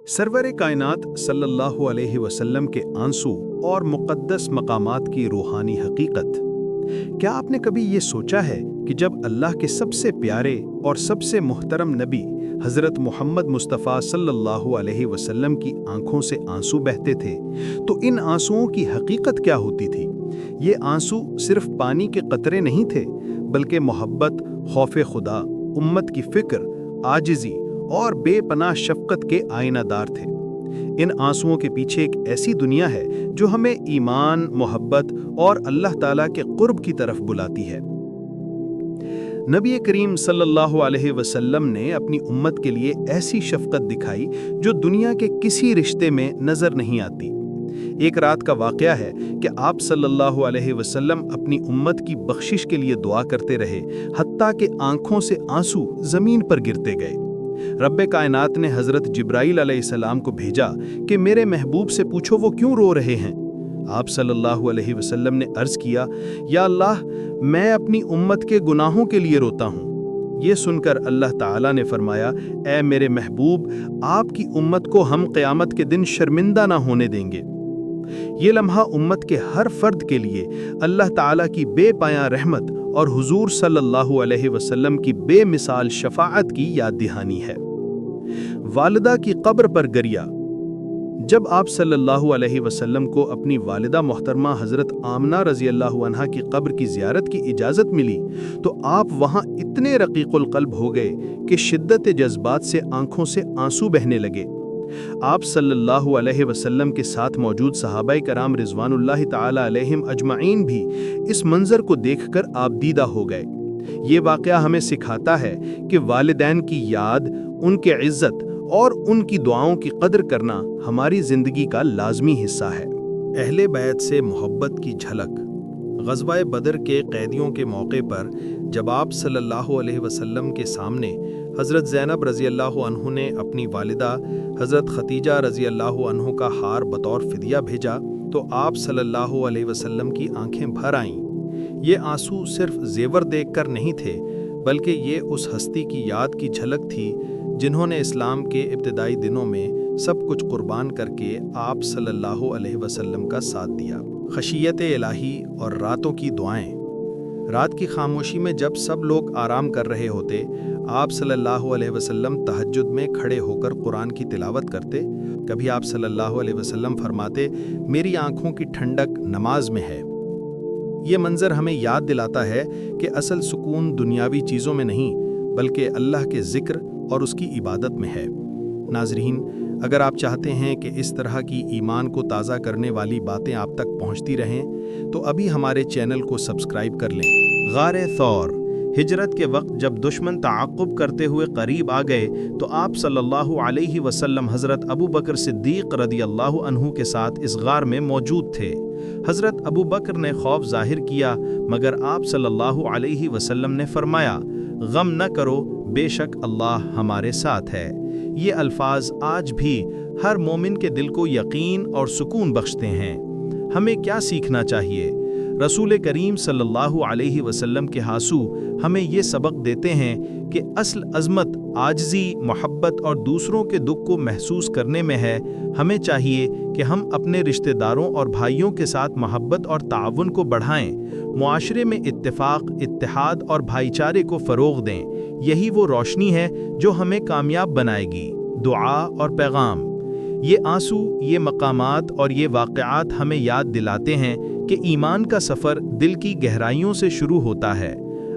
سرور کائنات صلی اللہ علیہ وسلم کے آنسو اور مقدس مقامات کی روحانی حقیقت۔ کیا آپ نے کبھی یہ سوچا ہے کہ جب اللہ کے سب سے پیارے اور سب سے محترم نبی حضرت محمد مصطفیٰ صلی اللہ علیہ وسلم کی آنکھوں سے آنسو بہتے تھے تو ان آنسوؤں کی حقیقت کیا ہوتی تھی؟ یہ آنسو صرف پانی کے قطرے نہیں تھے، بلکہ محبت، خوف خدا، امت کی فکر، عاجزی اور بے پناہ شفقت کے آئینہ دار تھے۔ ان آنسوؤں کے پیچھے ایک ایسی دنیا ہے جو ہمیں ایمان، محبت اور اللہ تعالیٰ کے قرب کی طرف بلاتی ہے۔ نبی کریم صلی اللہ علیہ وسلم نے اپنی امت کے لیے ایسی شفقت دکھائی جو دنیا کے کسی رشتے میں نظر نہیں آتی۔ ایک رات کا واقعہ ہے کہ آپ صلی اللہ علیہ وسلم اپنی امت کی بخشش کے لیے دعا کرتے رہے، حتیٰ کہ آنکھوں سے آنسو زمین پر گرتے گئے۔ رب کائنات نے حضرت جبرائیل علیہ السلام کو بھیجا کہ میرے محبوب سے پوچھو وہ کیوں رو رہے ہیں۔ آپ صلی اللہ علیہ وسلم نے عرض کیا، یا اللہ، میں اپنی امت کے گناہوں کے لیے روتا ہوں۔ یہ سن کر اللہ تعالیٰ نے فرمایا، اے میرے محبوب، آپ کی امت کو ہم قیامت کے دن شرمندہ نہ ہونے دیں گے۔ یہ لمحہ امت کے ہر فرد کے لیے اللہ تعالیٰ کی بے پایاں رحمت اور حضور صلی اللہ علیہ وسلم کی بے مثال شفاعت کی یاد دہانی ہے۔ والدہ کی قبر پر گریہ۔ جب آپ صلی اللہ علیہ وسلم کو اپنی والدہ محترمہ حضرت آمنہ رضی اللہ عنہا کی قبر کی زیارت کی اجازت ملی تو آپ وہاں اتنے رقیق القلب ہو گئے کہ شدت جذبات سے آنکھوں سے آنسو بہنے لگے۔ آپ صلی اللہ علیہ وسلم کے ساتھ موجود صحابہ کرام رضوان اللہ تعالی علیہم اجمعین بھی اس منظر کو دیکھ کر آبدیدہ ہو گئے۔ یہ واقعہ ہمیں سکھاتا ہے کہ والدین کی یاد، ان کے عزت اور ان کی دعاؤں کی قدر کرنا ہماری زندگی کا لازمی حصہ ہے۔ اہل بیت سے محبت کی جھلک۔ غزوہ بدر کے قیدیوں کے موقع پر جب آپ صلی اللہ علیہ وسلم کے سامنے حضرت زینب رضی اللہ عنہ نے اپنی والدہ حضرت ختیجہ رضی اللہ عنہ کا ہار بطور فدیہ بھیجا تو آپ صلی اللہ علیہ وسلم کی آنکھیں بھر آئیں۔ یہ آنسو صرف زیور دیکھ کر نہیں تھے، بلکہ یہ اس ہستی کی یاد کی جھلک تھی جنہوں نے اسلام کے ابتدائی دنوں میں سب کچھ قربان کر کے آپ صلی اللہ علیہ وسلم کا ساتھ دیا۔ خشیت الہی اور راتوں کی دعائیں۔ رات کی خاموشی میں جب سب لوگ آرام کر رہے ہوتے، آپ صلی اللہ علیہ وسلم تہجد میں کھڑے ہو کر قرآن کی تلاوت کرتے۔ کبھی آپ صلی اللہ علیہ وسلم فرماتے، میری آنکھوں کی ٹھنڈک نماز میں ہے۔ یہ منظر ہمیں یاد دلاتا ہے کہ اصل سکون دنیاوی چیزوں میں نہیں، بلکہ اللہ کے ذکر اور اس کی عبادت میں ہے۔ ناظرین، اگر آپ چاہتے ہیں کہ اس طرح کی ایمان کو تازہ کرنے والی باتیں آپ تک پہنچتی رہیں تو ابھی ہمارے چینل کو سبسکرائب کر لیں۔ غار ثور۔ ہجرت کے وقت جب دشمن تعاقب کرتے ہوئے قریب آ گئے تو آپ صلی اللہ علیہ وسلم حضرت ابو بکر صدیق رضی اللہ عنہ کے ساتھ اس غار میں موجود تھے۔ حضرت ابو بکر نے خوف ظاہر کیا، مگر آپ صلی اللہ علیہ وسلم نے فرمایا، غم نہ کرو، بے شک اللہ ہمارے ساتھ ہے۔ یہ الفاظ آج بھی ہر مومن کے دل کو یقین اور سکون بخشتے ہیں۔ ہمیں کیا سیکھنا چاہیے؟ رسول کریم صلی اللہ علیہ وسلم کے آنسو ہمیں یہ سبق دیتے ہیں کہ اصل عظمت عاجزی، محبت اور دوسروں کے دکھ کو محسوس کرنے میں ہے۔ ہمیں چاہیے کہ ہم اپنے رشتہ داروں اور بھائیوں کے ساتھ محبت اور تعاون کو بڑھائیں، معاشرے میں اتفاق، اتحاد اور بھائی چارے کو فروغ دیں۔ یہی وہ روشنی ہے جو ہمیں کامیاب بنائے گی۔ دعا اور پیغام۔ یہ آنسو، یہ مقامات اور یہ واقعات ہمیں یاد دلاتے ہیں کہ ایمان کا سفر دل کی گہرائیوں سے شروع ہوتا ہے۔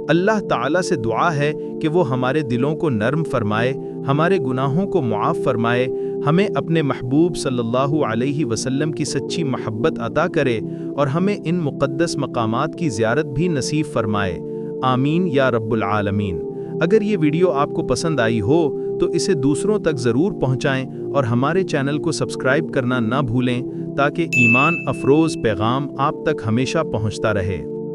اللہ تعالیٰ سے دعا ہے کہ وہ ہمارے دلوں کو نرم فرمائے، ہمارے گناہوں کو معاف فرمائے، ہمیں اپنے محبوب صلی اللہ علیہ وسلم کی سچی محبت عطا کرے اور ہمیں ان مقدس مقامات کی زیارت بھی نصیب فرمائے۔ آمین یا رب العالمین۔ اگر یہ ویڈیو آپ کو پسند آئی ہو تو اسے دوسروں تک ضرور پہنچائیں اور ہمارے چینل کو سبسکرائب کرنا نہ بھولیں تاکہ ایمان افروز پیغام آپ تک ہمیشہ پہنچتا رہے۔